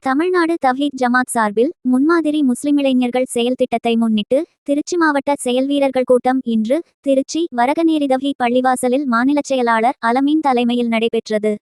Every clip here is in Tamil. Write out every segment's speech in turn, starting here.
தமிழ்நாடு தவ்ஹீத் ஜமாத் சார்பில் முன்மாதிரி முஸ்லிம் இளைஞர்கள் செயல் திட்டத்தை முன்னிட்டு திருச்சி மாவட்ட செயல்வீரர்கள் கூட்டம் இன்று திருச்சி வரகநேரி தவ்ஹீத் பள்ளிவாசலில் மாநில செயலாளர் அலமீன் தலைமையில் நடைபெற்றது.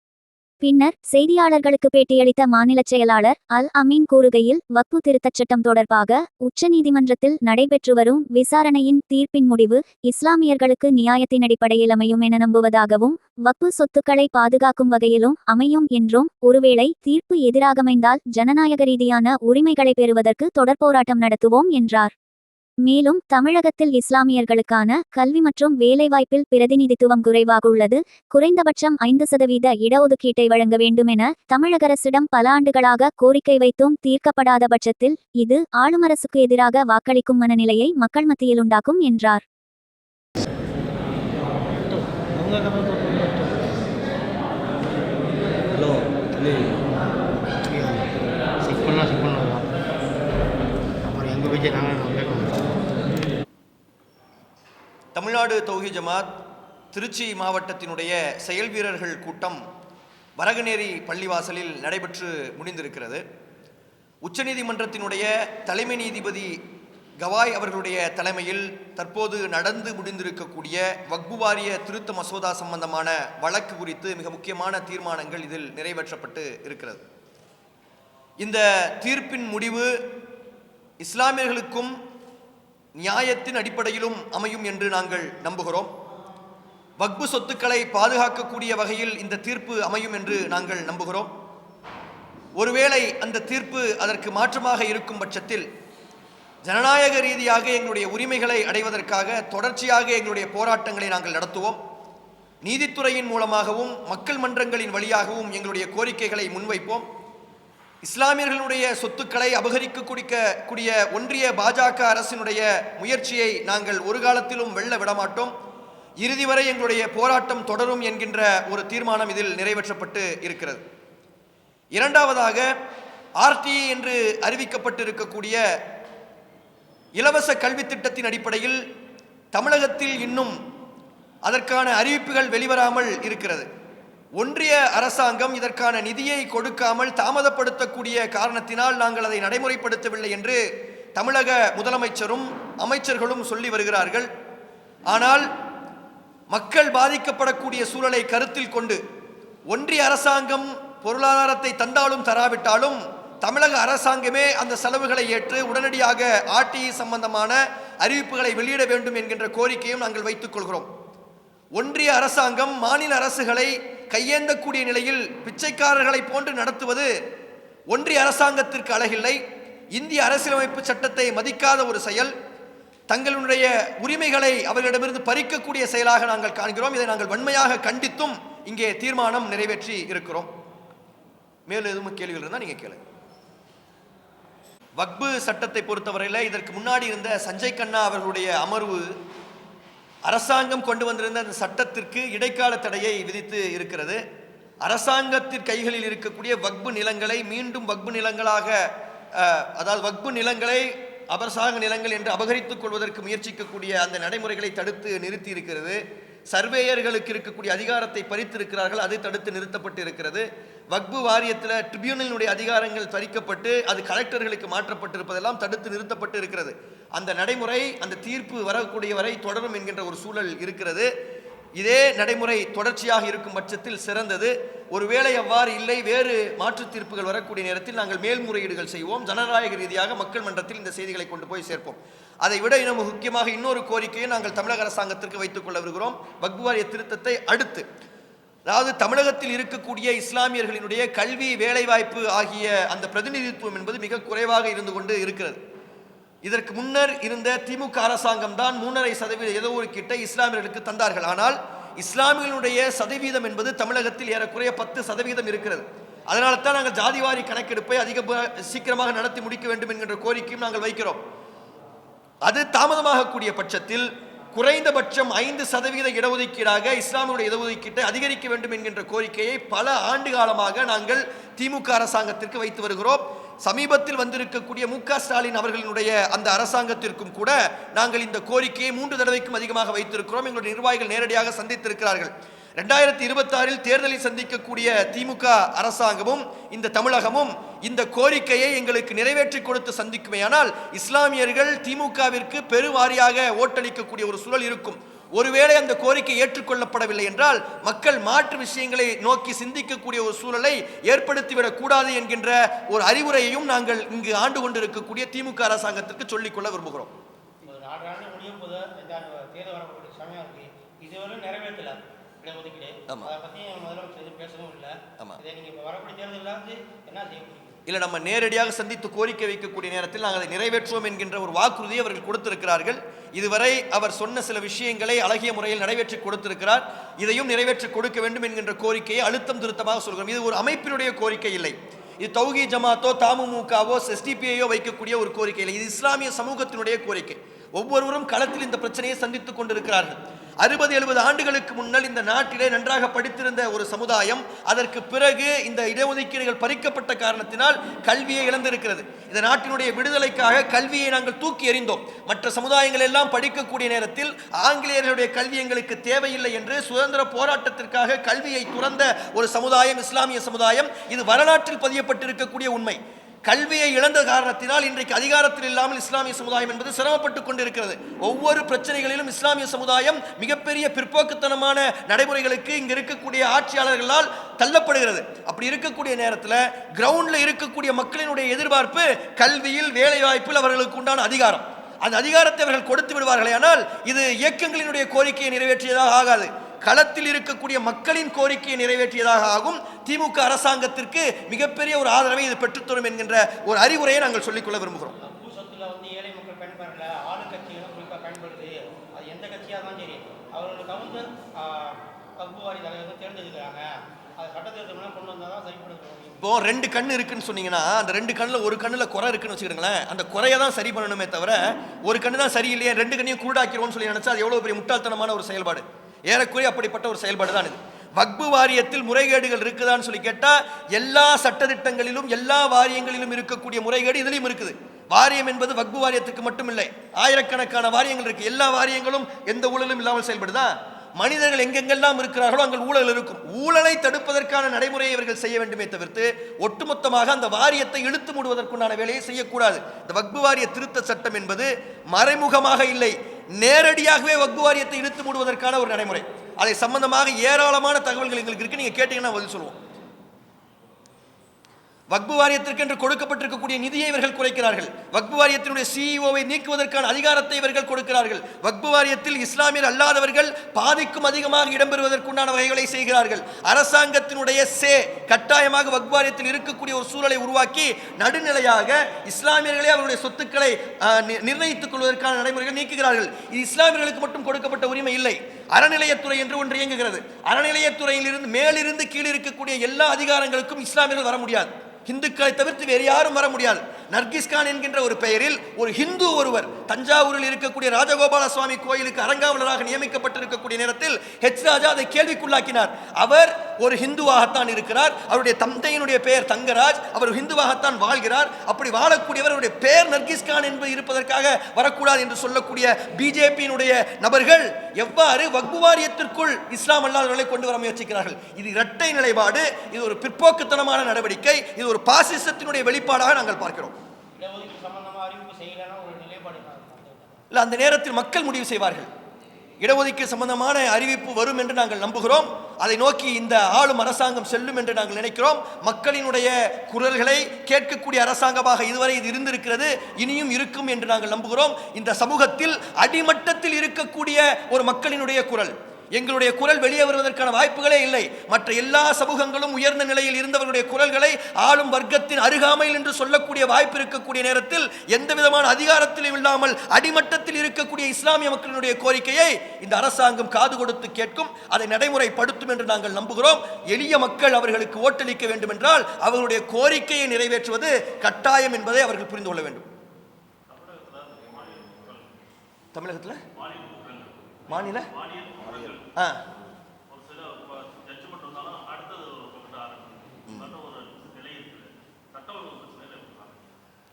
பின்னர் செய்தியாளர்களுக்கு பேட்டியளித்த மாநில செயலாளர் அல் அமீன் கூறுகையில், வக்பு திருத்தச் சட்டம் தொடர்பாக உச்சநீதிமன்றத்தில் நடைபெற்று வரும் விசாரணையின் தீர்ப்பின் முடிவு இஸ்லாமியர்களுக்கு நியாயத்தின் அடிப்படையில் அமையும் என நம்புவதாகவும், வக்பு சொத்துக்களை பாதுகாக்கும் வகையிலும் அமையும் என்றும், ஒருவேளை தீர்ப்பு எதிராகமைந்தால் ஜனநாயக ரீதியான உரிமைகளை பெறுவதற்கு தொடர் போராட்டம் நடத்துவோம் என்றார். மேலும் தமிழகத்தில் இஸ்லாமியர்களுக்கான கல்வி மற்றும் வேலைவாய்ப்பில் பிரதிநிதித்துவம் குறைவாக உள்ளது. குறைந்தபட்சம் 5% இடஒதுக்கீட்டை வழங்க வேண்டும் என தமிழக அரசிடம் பல ஆண்டுகளாக கோரிக்கை வைத்தும் தீர்க்கப்படாத பட்சத்தில் இது ஆளுமரசுக்கு எதிராக வாக்களிக்கும் மனநிலையை மக்கள் மத்தியில் உண்டாக்கும் என்றார். தமிழ்நாடு தௌஹீத் ஜமாத் திருச்சி மாவட்டத்தினுடைய செயல் வீரர்கள் கூட்டம் வரகநேரி பள்ளிவாசலில் நடைபெற்று முடிந்திருக்கிறது. உச்சநீதிமன்றத்தினுடைய தலைமை நீதிபதி கவாய் அவர்களுடைய தலைமையில் தற்போது நடந்து முடிந்திருக்கக்கூடிய வக்பு வாரிய திருத்த மசோதா சம்பந்தமான வழக்கு குறித்து மிக முக்கியமான தீர்மானங்கள் இதில் நிறைவேற்றப்பட்டு இருக்கிறது. இந்த தீர்ப்பின் முடிவு இஸ்லாமியர்களுக்கும் நியாயத்தின் அடிப்படையிலும் அமையும் என்று நாங்கள் நம்புகிறோம். வக்பு சொத்துக்களை பாதுகாக்கக்கூடிய வகையில் இந்த தீர்ப்பு அமையும் என்று நாங்கள் நம்புகிறோம். ஒருவேளை அந்த தீர்ப்பு அதற்கு மாற்றமாக இருக்கும் பட்சத்தில் ஜனநாயக ரீதியாக எங்களுடைய உரிமைகளை அடைவதற்காக தொடர்ச்சியாக எங்களுடைய போராட்டங்களை நாங்கள் நடத்துவோம். நீதித்துறையின் மூலமாகவும் மக்கள் மன்றங்களின் வழியாகவும் எங்களுடைய கோரிக்கைகளை முன்வைப்போம். இஸ்லாமியர்களுடைய சொத்துக்களை அபகரிக்கக்கூடிய ஒன்றிய பாஜக அரசினுடைய முயற்சியை நாங்கள் ஒரு காலத்திலும் வெல்ல விடமாட்டோம். இறுதி வரை எங்களுடைய போராட்டம் தொடரும் என்கின்ற ஒரு தீர்மானம் இதில் நிறைவேற்றப்பட்டு இருக்கிறது. இரண்டாவதாக, ஆர்டிஇ என்று அறிவிக்கப்பட்டிருக்கக்கூடிய இலவச கல்வி திட்டத்தின் அடிப்படையில் தமிழகத்தில் இன்னும் அதற்கான அறிவிப்புகள் வெளிவராமல் இருக்கிறது. ஒன்றிய அரசாங்கம் இதற்கான நிதியை கொடுக்காமல் தாமதப்படுத்தக்கூடிய காரணத்தினால் நாங்கள் அதை நடைமுறைப்படுத்தவில்லை என்று தமிழக முதலமைச்சரும் அமைச்சர்களும் சொல்லி வருகிறார்கள். ஆனால் மக்கள் பாதிக்கப்படக்கூடிய சூழலை கருத்தில் கொண்டு ஒன்றிய அரசாங்கம் பொருளாதாரத்தை தந்தாலும் தராவிட்டாலும் தமிழக அரசாங்கமே அந்த செலவுகளை ஏற்று உடனடியாக ஆர்டிஇ சம்பந்தமான அறிவிப்புகளை வெளியிட வேண்டும் என்கின்ற கோரிக்கையும் நாங்கள் வைத்துக் கொள்கிறோம். ஒன்றிய அரசாங்கம் மாநில அரசுகளை கையேந்தக்கூடிய நிலையில் பிச்சைக்காரர்களை போன்று நடத்துவது ஒன்றிய அரசாங்கத்திற்கு அழகில்லை. இந்திய அரசியலமைப்பு சட்டத்தை மதிக்காத ஒரு செயல், தங்களுடைய உரிமைகளை அவர்களிடமிருந்து பறிக்கக்கூடிய செயலாக நாங்கள் காண்கிறோம். இதை நாங்கள் வன்மையாக கண்டித்தும் இங்கே தீர்மானம் நிறைவேற்றி இருக்கிறோம். மேலும் எதுவும் கேள்விகள் இருந்தால் நீங்கள் கேளுங்க. வக்பு சட்டத்தை பொறுத்தவரையில் இதற்கு முன்னாடி இருந்த சஞ்சய் கண்ணா அவர்களுடைய அமர்வு அரசாங்கம் கொண்டு வந்திருந்த அந்த சட்டத்திற்கு இடைக்கால தடையை விதித்து இருக்கிறது. அரசாங்கத்தின் கைகளில் இருக்கக்கூடிய வக்பு நிலங்களை மீண்டும் வக்பு நிலங்களாக, அதாவது வக்பு நிலங்களை அபர்சாக நிலங்கள் என்று அபகரித்துக் கொள்வதற்கு முயற்சிக்கக்கூடிய அந்த நடைமுறைகளை தடுத்து நிறுத்தி இருக்கிறது. சர்வேயர்களுக்கு இருக்கக்கூடிய அதிகாரத்தை பறித்திருக்கிறார்கள், அது தடுத்து நிறுத்தப்பட்டு இருக்கிறது. வக்பு வாரியத்தில் ட்ரிபியூனலினுடைய அதிகாரங்கள் பறிக்கப்பட்டு அது கலெக்டர்களுக்கு மாற்றப்பட்டிருப்பதெல்லாம் தடுத்து நிறுத்தப்பட்டு இருக்கிறது. அந்த நடைமுறை அந்த தீர்ப்பு வரக்கூடிய வரை தொடரும் என்கின்ற ஒரு சூழல் இருக்கிறது. இதே நடைமுறை தொடர்ச்சியாக இருக்கும் பட்சத்தில் சிறந்தது. ஒருவேளை அவ்வாறு இல்லை, வேறு மாற்று தீர்ப்புகள் வரக்கூடிய நேரத்தில் நாங்கள் மேல்முறையீடுகள் செய்வோம். ஜனநாயக ரீதியாக மக்கள் மன்றத்தில் இந்த செய்திகளை கொண்டு போய் சேர்ப்போம். அதை விட இன்னும் முக்கியமாக இன்னொரு கோரிக்கையை நாங்கள் தமிழக அரசாங்கத்திற்கு வைத்துக் கொள்ள வருகிறோம். வக்பு வாரிய திருத்தத்தை அடுத்து, அதாவது தமிழகத்தில் இருக்கக்கூடிய இஸ்லாமியர்களினுடைய கல்வி வேலைவாய்ப்பு ஆகிய அந்த பிரதிநிதித்துவம் என்பது மிக குறைவாக இருந்து கொண்டு இருக்கிறது. இதற்கு முன்னர் இருந்த திமுக அரசாங்கம் தான் 3.5% இடஒதுக்கீட்டை இஸ்லாமியர்களுக்கு தந்தார்கள். ஆனால் இஸ்லாமியர்களுடைய சதவீதம் என்பது தமிழகத்தில் ஏறக்குறைய 10% இருக்கிறது. அதனால தான் நாங்கள் ஜாதிவாரி கணக்கெடுப்பை சீக்கிரமாக நடத்தி முடிக்க வேண்டும் என்கின்ற கோரிக்கையும் நாங்கள் வைக்கிறோம். அது தாமதமாகக்கூடிய பட்சத்தில் குறைந்தபட்சம் 5% இடஒதுக்கீடாக இஸ்லாமியுடைய இடஒதுக்கீட்டை அதிகரிக்க வேண்டும் என்கின்ற கோரிக்கையை பல ஆண்டு காலமாக நாங்கள் திமுக அரசாங்கத்திற்கு வைத்து வருகிறோம். சமீபத்தில் வந்திருக்கக்கூடிய மு.க. ஸ்டாலின் அவர்களினுடைய அந்த அரசாங்கத்திற்கும் கூட நாங்கள் இந்த கோரிக்கையை 3 தடவைக்கும் அதிகமாக வைத்திருக்கிறோம். எங்களுடைய நிர்வாகிகள் நேரடியாக சந்தித்திருக்கிறார்கள். 2026 தேர்தலை சந்திக்கக்கூடிய திமுக அரசாங்கமும் இந்த தமிழகமும் இந்த கோரிக்கையை எங்களுக்கு நிறைவேற்றி கொடுத்து சந்திக்குமேயானால் இஸ்லாமியர்கள் திமுகவிற்கு பெருவாரியாக ஓட்டளிக்கக்கூடிய ஒரு சூழல் இருக்கும். ஒருவேளை அந்த கோரிக்கை ஏற்றுக்கொள்ளப்படவில்லை என்றால் மக்கள் மாற்று விஷயங்களை நோக்கி சிந்திக்கக்கூடிய ஒரு சூழலை ஏற்படுத்திவிடக் கூடாது என்கின்ற ஒரு அறிவுரையையும் நாங்கள் இங்கு ஆண்டு கொண்டிருக்கக்கூடிய திமுக அரசாங்கத்திற்கு சொல்லிக்கொள்ள விரும்புகிறோம். இல்லை, நம்ம நேரடியாக சந்தித்து கோரிக்கை வைக்கக்கூடிய நேரத்தில் நாங்கள் அதை நிறைவேற்றுவோம் என்கின்ற ஒரு வாக்குறுதியை அவர்கள் கொடுத்திருக்கிறார்கள். இதுவரை அவர் சொன்ன சில விஷயங்களை அழகிய முறையில் நிறைவேற்றி கொடுத்திருக்கிறார். இதையும் நிறைவேற்றி கொடுக்க வேண்டும் என்கின்ற கோரிக்கையை அழுத்தம் திருத்தமாக சொல்கிறோம். இது ஒரு அமைப்பினுடைய கோரிக்கை இல்லை. இது தௌஹீத் ஜமாத்தோ தமுமுகவோ எஸ்டிபிஐயோ வைக்கக்கூடிய ஒரு கோரிக்கை இல்லை. இது இஸ்லாமிய சமூகத்தினுடைய கோரிக்கை. ஒவ்வொருவரும் களத்தில் இந்த பிரச்சனையை சந்தித்துக் கொண்டிருக்கிறார்கள். 60-70 ஆண்டுகளுக்கு முன்னால் இந்த நாட்டிலே நன்றாக படித்திருந்த ஒரு சமுதாயம் அதற்கு பிறகு இந்த இடஒதுக்கீடுகள் பறிக்கப்பட்ட காரணத்தினால் கல்வியை இழந்திருக்கிறது. இந்த நாட்டினுடைய விடுதலைக்காக கல்வியை நாங்கள் தூக்கி எறிந்தோம். மற்ற சமுதாயங்கள் எல்லாம் படிக்கக்கூடிய நேரத்தில் ஆங்கிலேயர்களுடைய கல்வி எங்களுக்கு தேவையில்லை என்று சுதந்திர போராட்டத்திற்காக கல்வியை துறந்த ஒரு சமுதாயம் இஸ்லாமிய சமுதாயம். இது வரலாற்றில் பதியப்பட்டிருக்கக்கூடிய உண்மை. கல்வியை இழந்த காரணத்தினால் இன்றைக்கு அதிகாரத்தில் இல்லாமல் இஸ்லாமிய சமுதாயம் என்பது சிரமப்பட்டுக் கொண்டிருக்கிறது. ஒவ்வொரு பிரச்சனைகளிலும் இஸ்லாமிய சமுதாயம் மிகப்பெரிய பிற்போக்குத்தனமான நடைமுறைகளுக்கு இங்கு இருக்கக்கூடிய ஆட்சியாளர்களால் தள்ளப்படுகிறது. அப்படி இருக்கக்கூடிய நேரத்தில் கிரவுண்டில் இருக்கக்கூடிய மக்களினுடைய எதிர்பார்ப்பு கல்வியில், வேலை வாய்ப்பில் அவர்களுக்கு உண்டான அதிகாரம். அந்த அதிகாரத்தை அவர்கள் கொடுத்து விடுவார்களே, ஆனால் இது இயக்கங்களினுடைய கோரிக்கையை நிறைவேற்றியதாக ஆகாது. களத்தில் இருக்கக்கூடிய மக்களின் கோரிக்கையை நிறைவேற்றியதாக ஆகும். திமுக அரசாங்கத்திற்கு மிகப்பெரிய ஒரு ஆதரவை இது பெற்றுத்தரும் என்கின்ற ஒரு அறிவுரையை நாங்கள் சொல்லிக்கொள்ள விரும்புகிறோம். இப்போ 2 கண்ணு இருக்குன்னு சொன்னீங்கன்னா அந்த 2 கண்ணில் ஒரு கண்ணில் குறை இருக்குன்னு வச்சுக்கிறீங்களேன். அந்த குறையை தான் சரி பண்ணணுமே தவிர ஒரு கண்ணு தான் சரியில்லையே 2 கண்ணையும் குருடாக்கிறோம்னு சொல்லி நினைச்சா அது எவ்வளவு பெரிய முட்டாள்தனமான ஒரு செயல்பாடு. ஏறக்குறைய அப்படிப்பட்ட ஒரு செயல்பாடு தான் இது. வக்பு வாரியத்தில் முறைகேடுகள் இருக்குதான்னு சொல்லி கேட்டா எல்லா சட்டத்திட்டங்களிலும் எல்லா வாரியங்களிலும் இருக்கக்கூடிய முறைகேடு இதுலயும் இருக்குது. வாரியம் என்பது வக்பு வாரியத்துக்கு மட்டும் இல்லை, ஆயிரக்கணக்கான வாரியங்கள் இருக்கு. எல்லா வாரியங்களும் எந்த ஊழலும் இல்லாமல் செயல்படுதா? மனிதர்கள் எங்கெங்கெல்லாம் இருக்கிறார்களோ அங்கே ஊழல் இருக்கும். ஊழலை தடுப்பதற்கான நடைமுறையை இவர்கள் செய்ய வேண்டுமே தவிர்த்து ஒட்டுமொத்தமாக அந்த வாரியத்தை இழுத்து மூடுவதற்குண்டான வேலையை செய்யக்கூடாது. இந்த வக்பு வாரிய திருத்த சட்டம் என்பது மறைமுகமாக இல்லை, நேரடியாகவே வக்பு வாரியத்தை இழுத்து மூடுவதற்கான ஒரு நடைமுறை. அதை சம்பந்தமாக ஏராளமான தகவல்கள் எங்களுக்கு இருக்கு. நீங்க கேட்டீங்கன்னா பதில் சொல்லுவோம். வக்பு வாரியத்திற்கு என்று கொடுக்கப்பட்டிருக்கக்கூடிய நிதியை இவர்கள் குறைக்கிறார்கள். வக்பு வாரியத்தினுடைய சிஇஓவை நீக்குவதற்கான அதிகாரத்தை இவர்கள் கொடுக்கிறார்கள். வக்பு வாரியத்தில் இஸ்லாமியர் அல்லாதவர்கள் பாதிக்கும் அதிகமாக இடம்பெறுவதற்குண்டான வகைகளை செய்கிறார்கள். அரசாங்கத்தினுடைய கட்டாயமாக வக்பு வாரியத்தில் இருக்கக்கூடிய ஒரு சூழலை உருவாக்கி நடுநிலையாக இஸ்லாமியர்களே அவருடைய சொத்துக்களை நிர்ணயித்துக் கொள்வதற்கான நடைமுறைகள் நீக்குகிறார்கள். இது இஸ்லாமியர்களுக்கு மட்டும் கொடுக்கப்பட்ட உரிமை இல்லை. அறநிலையத்துறை என்று ஒன்று இயங்குகிறது. அறநிலையத்துறையில் இருந்து மேலிருந்து கீழே இருக்கக்கூடிய எல்லா அதிகாரங்களுக்கும் இஸ்லாமியர்கள் வர முடியாது. இந்துக்களை தவிர்த்து வேறு யாரும் வர முடியாது. நர்கிஸ்கான் என்கின்ற ஒரு பெயரில் ஒரு ஹிந்து ஒருவர் தஞ்சாவூரில் இருக்கக்கூடிய ராஜகோபால சுவாமி கோயிலுக்கு அரங்காவலராக நியமிக்கப்பட்டிருக்கக்கூடிய நேரத்தில் ஹெச் ராஜா அதை கேள்விக்குள்ளாக்கினார். அவர் ஒரு ஹிந்துவாகத்தான் இருக்கிறார், அவருடைய தந்தையினுடைய பெயர் தங்கராஜ், அவர் ஹிந்துவாகத்தான் வாழ்கிறார். அப்படி வாழக்கூடியவர் அவருடைய பெயர் நர்கிஸ்கான் என்பது இருப்பதற்காக வரக்கூடாது என்று சொல்லக்கூடிய பிஜேபியினுடைய நபர்கள் எவ்வாறு வக்பு வாரியத்திற்குள் இஸ்லாம் அல்லாதவர்களை கொண்டு வர முயற்சிக்கிறார்கள்? இது இரட்டை நிலைப்பாடு, இது ஒரு பிற்போக்குத்தனமான நடவடிக்கை, இது ஒரு பாசிசத்தினுடைய வெளிப்பாடாக நாங்கள் பார்க்கிறோம். இல்ல, அந்த நேரத்தில் மக்கள் முடிவு செய்வார்கள். இடஒதுக்கீடு சம்பந்தமான அறிவிப்பு வரும் என்று நாங்கள் நம்புகிறோம். அதை நோக்கி இந்த ஆளும் அரசாங்கம் செல்லும் என்று நாங்கள் நினைக்கிறோம். மக்களினுடைய குரல்களை கேட்கக்கூடிய அரசாங்கமாக இதுவரை இது இருந்திருக்கிறது, இனியும் இருக்கும் என்று நாங்கள் நம்புகிறோம். இந்த சமூகத்தில் அடிமட்டத்தில் இருக்கக்கூடிய ஒரு மக்களினுடைய குரல், எங்களுடைய குரல் வெளியே வருவதற்கான வாய்ப்புகளே இல்லை. மற்ற எல்லா சமூகங்களும் உயர்ந்த நிலையில் இருந்தவர்களுடைய குரல்களை ஆளும் வர்க்கத்தின் அருகாமையில் என்று சொல்லக்கூடிய வாய்ப்பு இருக்கக்கூடிய நேரத்தில் எந்த விதமான அதிகாரத்திலும் இல்லாமல் அடிமட்டத்தில் இருக்கக்கூடிய இஸ்லாமிய மக்களினுடைய கோரிக்கையை இந்த அரசாங்கம் காது கொடுத்து கேட்கும், அதை நடைமுறைப்படுத்தும் என்று நாங்கள் நம்புகிறோம். எளிய மக்கள் அவர்களுக்கு ஓட்டளிக்க வேண்டும் என்றால் அவர்களுடைய கோரிக்கையை நிறைவேற்றுவது கட்டாயம் என்பதை அவர்கள் புரிந்து கொள்ள வேண்டும். தமிழகத்தில் மாநில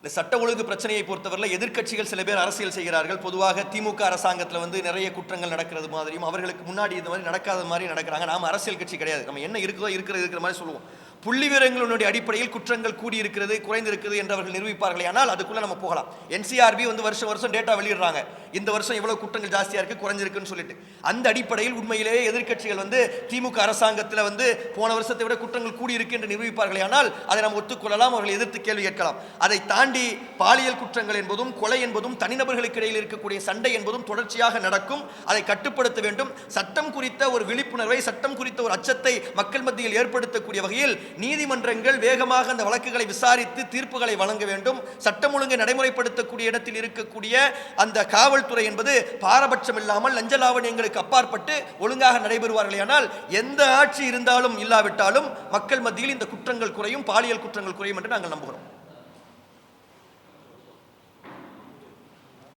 இந்த சட்ட ஒழுங்கு பிரச்சனையை பொறுத்தவரையில் எதிர்க்கட்சிகள் சில பேர் அரசியல் செய்கிறார்கள். பொதுவாக திமுக அரசாங்கத்தில் வந்து நிறைய குற்றங்கள் நடக்கிறது மாதிரியும் அவர்களுக்கு முன்னாடி இந்த மாதிரி நடக்காத மாதிரி நடக்கிறாங்க. நாம் அரசியல் கட்சி கிடையாது, நம்ம என்ன இருக்குதோ இருக்கிற மாதிரி சொல்லுவோம். புள்ளி விவரங்களுடைய அடிப்படையில் குற்றங்கள் கூடியிருக்கிறது குறைந்திருக்கிறது என்று அவர்கள் நிரூபிப்பார்களே, ஆனால் அதுக்குள்ள நம்ம போகலாம். NCRB வந்து வருஷம் டேட்டா வெளியிடுறாங்க, இந்த வருஷம் எவ்வளவு குற்றங்கள் ஜாஸ்தியா இருக்கு குறைஞ்சிருக்குன்னு சொல்லிட்டு. அந்த அடிப்படையில் உண்மையிலேயே எதிர்க்கட்சிகள் வந்து திமுக அரசாங்கத்தில் வந்து போன வருஷத்தை விட குற்றங்கள் கூடியிருக்கு என்று நிரூபிப்பார்களே, ஆனால் அதை நாம் ஒத்துக்கொள்ளலாம், அவர்கள் எதிர்த்து கேள்வி கேட்கலாம். அதை தாண்டி பாலியல் குற்றங்கள் என்பதும் கொலை என்பதும் தனிநபர்களுக்கு இடையில் இருக்கக்கூடிய சண்டை என்பதும் தொடர்ச்சியாக நடக்கும். அதை கட்டுப்படுத்த வேண்டும். சட்டம் குறித்த ஒரு விழிப்புணர்வை, சட்டம் குறித்த ஒரு அச்சத்தை மக்கள் மத்தியில் ஏற்படுத்தக்கூடிய வகையில் நீதிமன்றங்கள் வேகமாக அந்த வழக்குகளை விசாரித்து தீர்ப்புகளை வழங்க வேண்டும். சட்டம் ஒழுங்கை நடைமுறைப்படுத்தக்கூடிய இடத்தில் இருக்கக்கூடிய அந்த காவல்துறை என்பது பாரபட்சம் இல்லாமல் லஞ்ச லாவணியங்களுக்கு அப்பாற்பட்டு ஒழுங்காக நடைபெறுவார்களே, ஆனால் எந்த ஆட்சி இருந்தாலும் இல்லாவிட்டாலும் மக்கள் மத்தியில் இந்த குற்றங்கள் குறையும், பாலியல் குற்றங்கள் குறையும் என்று நாங்கள் நம்புகிறோம்.